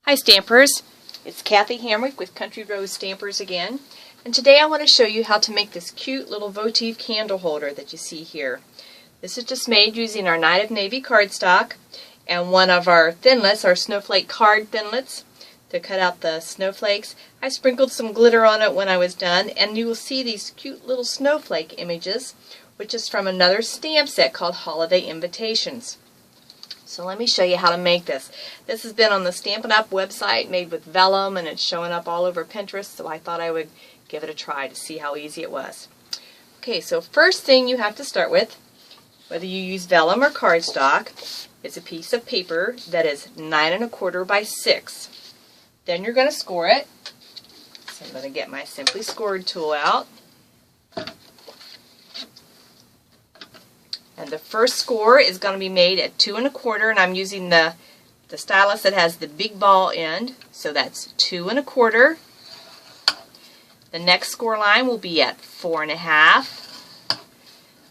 Hi Stampers, it's Kathy Hamrick with Country Rose Stampers again, and today I want to show you how to make this cute little votive candle holder that you see here. This is just made using our Night of Navy cardstock and one of our thinlits, our Snowflake card thinlits, to cut out the snowflakes. I sprinkled some glitter on it when I was done, and you will see these cute little snowflake images, which is from another stamp set called Holiday Invitations. So let me show you how to make this. This has been on the Stampin' Up! Website, made with vellum, and it's showing up all over Pinterest, so I thought I would give it a try to see how easy it was. Okay, so first thing you have to start with, whether you use vellum or cardstock, is a piece of paper that is 9 1/4 by 6. Then you're going to score it. So I'm going to get my Simply Scored tool out. And the first score is going to be made at 2 1/4, and I'm using the stylus that has the big ball end, so that's 2 1/4. The next score line will be at 4 1/2.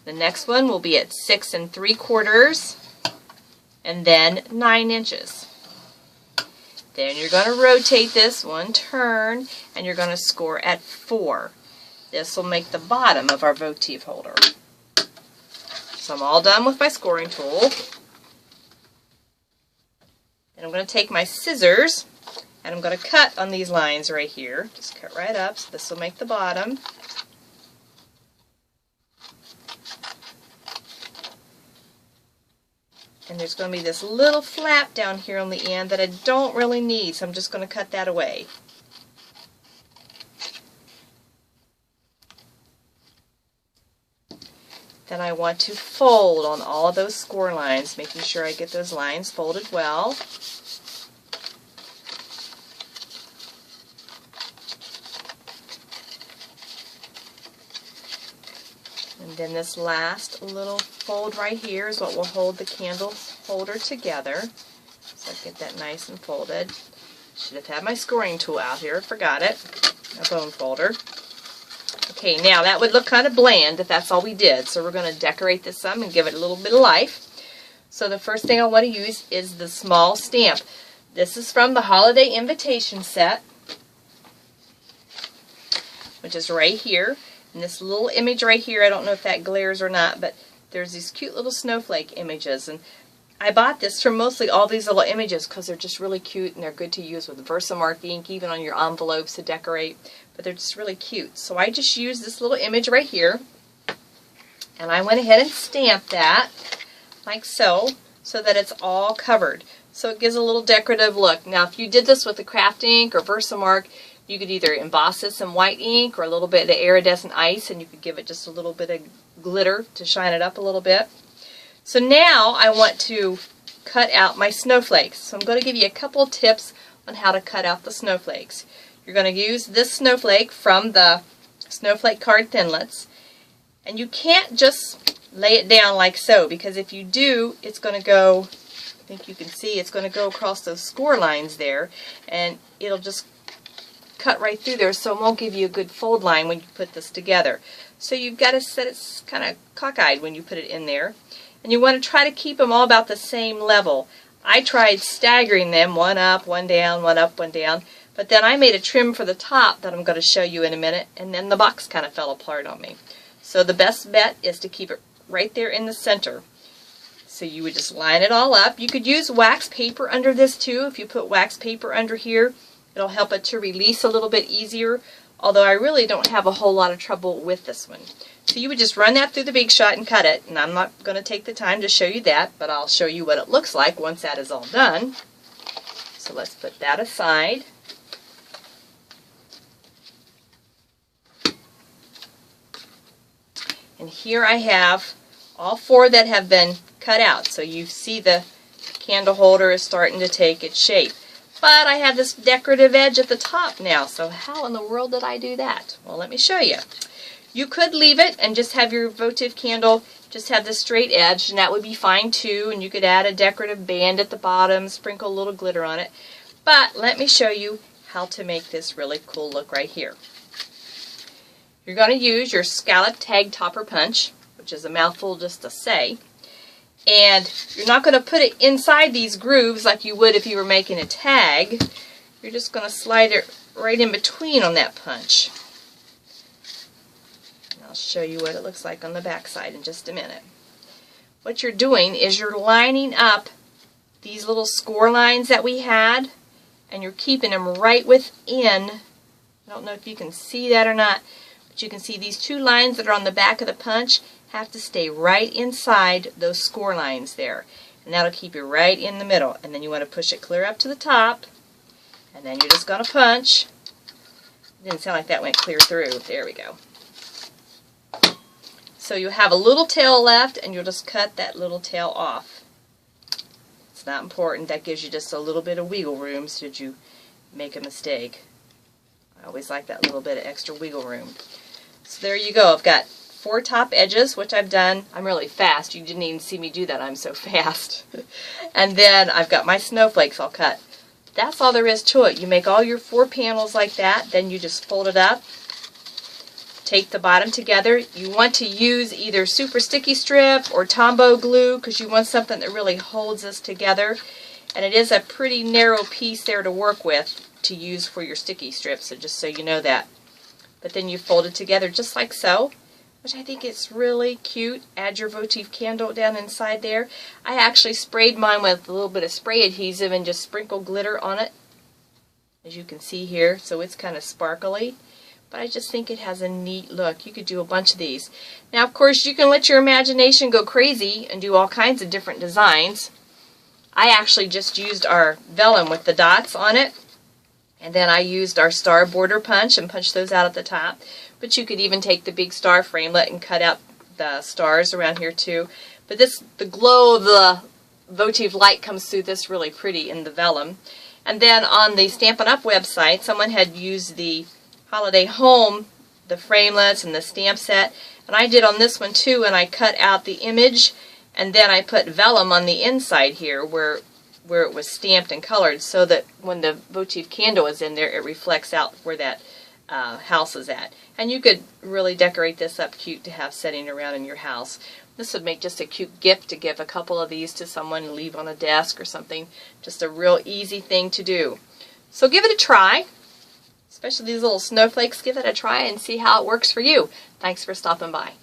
The next one will be at 6 3/4, and then 9 inches. Then you're going to rotate this one turn, and you're going to score at 4. This will make the bottom of our votive holder. So I'm all done with my scoring tool. And I'm going to take my scissors and I'm going to cut on these lines right here. Just cut right up, so this will make the bottom. And there's going to be this little flap down here on the end that I don't really need, so I'm just going to cut that away. Then I want to fold on all of those score lines, making sure I get those lines folded well. And then this last little fold right here is what will hold the candle holder together. So I get that nice and folded. Should have had my scoring tool out here, forgot it. A bone folder. Okay, now that would look kind of bland if that's all we did, so we're going to decorate this some and give it a little bit of life. So the first thing I want to use is the small stamp. This is from the Holiday Invitation set, which is right here. And this little image right here, I don't know if that glares or not, but there's these cute little snowflake images. And I bought this from mostly all these little images because they're just really cute and they're good to use with Versamark ink, even on your envelopes to decorate. But they're just really cute. So I just used this little image right here, and I went ahead and stamped that like so, so that it's all covered. So it gives a little decorative look. Now if you did this with a craft ink or Versamark, you could either emboss this in white ink or a little bit of iridescent ice, and you could give it just a little bit of glitter to shine it up a little bit. So now I want to cut out my snowflakes. So I'm going to give you a couple of tips on how to cut out the snowflakes. You're going to use this snowflake from the Snowflake card thinlits, and you can't just lay it down like so, because if you do, it's going to go, I think you can see, it's going to go across those score lines there, and it'll just cut right through there, so it won't give you a good fold line when you put this together. So you've got to set it kind of cockeyed when you put it in there. And you want to try to keep them all about the same level. I tried staggering them, one up, one down, one up, one down, but then I made a trim for the top that I'm going to show you in a minute, and then the box kind of fell apart on me. So the best bet is to keep it right there in the center. So you would just line it all up. You could use wax paper under this too. If you put wax paper under here, it'll help it to release a little bit easier, although I really don't have a whole lot of trouble with this one. So you would just run that through the Big Shot and cut it, and I'm not going to take the time to show you that, but I'll show you what it looks like once that is all done. So let's put that aside. And here I have all 4 that have been cut out. So you see the candle holder is starting to take its shape. But I have this decorative edge at the top now, so how in the world did I do that? Well, let me show you. You could leave it and just have your votive candle just have this straight edge, and that would be fine too, and you could add a decorative band at the bottom, sprinkle a little glitter on it. But let me show you how to make this really cool look right here. You're going to use your scallop tag topper punch, which is a mouthful just to say, And you're not going to put it inside these grooves like you would if you were making a tag. You're just going to slide it right in between on that punch. And I'll show you what it looks like on the back side in just a minute. What you're doing is you're lining up these little score lines that we had, and you're keeping them right within. I don't know if you can see that or not, but you can see these two lines that are on the back of the punch have to stay right inside those score lines there. And that'll keep you right in the middle. And then you want to push it clear up to the top, and then you're just going to punch. It didn't sound like that went clear through. There we go. So you have a little tail left, and you'll just cut that little tail off. It's not important. That gives you just a little bit of wiggle room should you make a mistake. I always like that little bit of extra wiggle room. So there you go. I've got 4 top edges, which I've done. I'm really fast. You didn't even see me do that. I'm so fast. And then I've got my snowflakes all cut. That's all there is to it. You make all your 4 panels like that. Then you just fold it up. Take the bottom together. You want to use either super sticky strip or Tombow glue because you want something that really holds this together. And it is a pretty narrow piece there to work with to use for your sticky strips, so just so you know that. But then you fold it together just like so, which I think is really cute. Add your votive candle down inside there. I actually sprayed mine with a little bit of spray adhesive and just sprinkled glitter on it, as you can see here, so it's kind of sparkly. But I just think it has a neat look. You could do a bunch of these. Now, of course, you can let your imagination go crazy and do all kinds of different designs. I actually just used our vellum with the dots on it, and then I used our star border punch and punched those out at the top. But you could even take the big star framelit and cut out the stars around here too. But this, the glow of the votive light comes through this really pretty in the vellum. And then on the Stampin' Up! Website, someone had used the Holiday Home, the framelits and the stamp set. And I did on this one too, and I cut out the image, and then I put vellum on the inside here where it was stamped and colored, so that when the votive candle is in there, it reflects out where that house is at. And you could really decorate this up cute to have sitting around in your house. This would make just a cute gift to give a couple of these to someone and leave on a desk or something. Just a real easy thing to do. So give it a try, especially these little snowflakes. Give it a try and see how it works for you. Thanks for stopping by.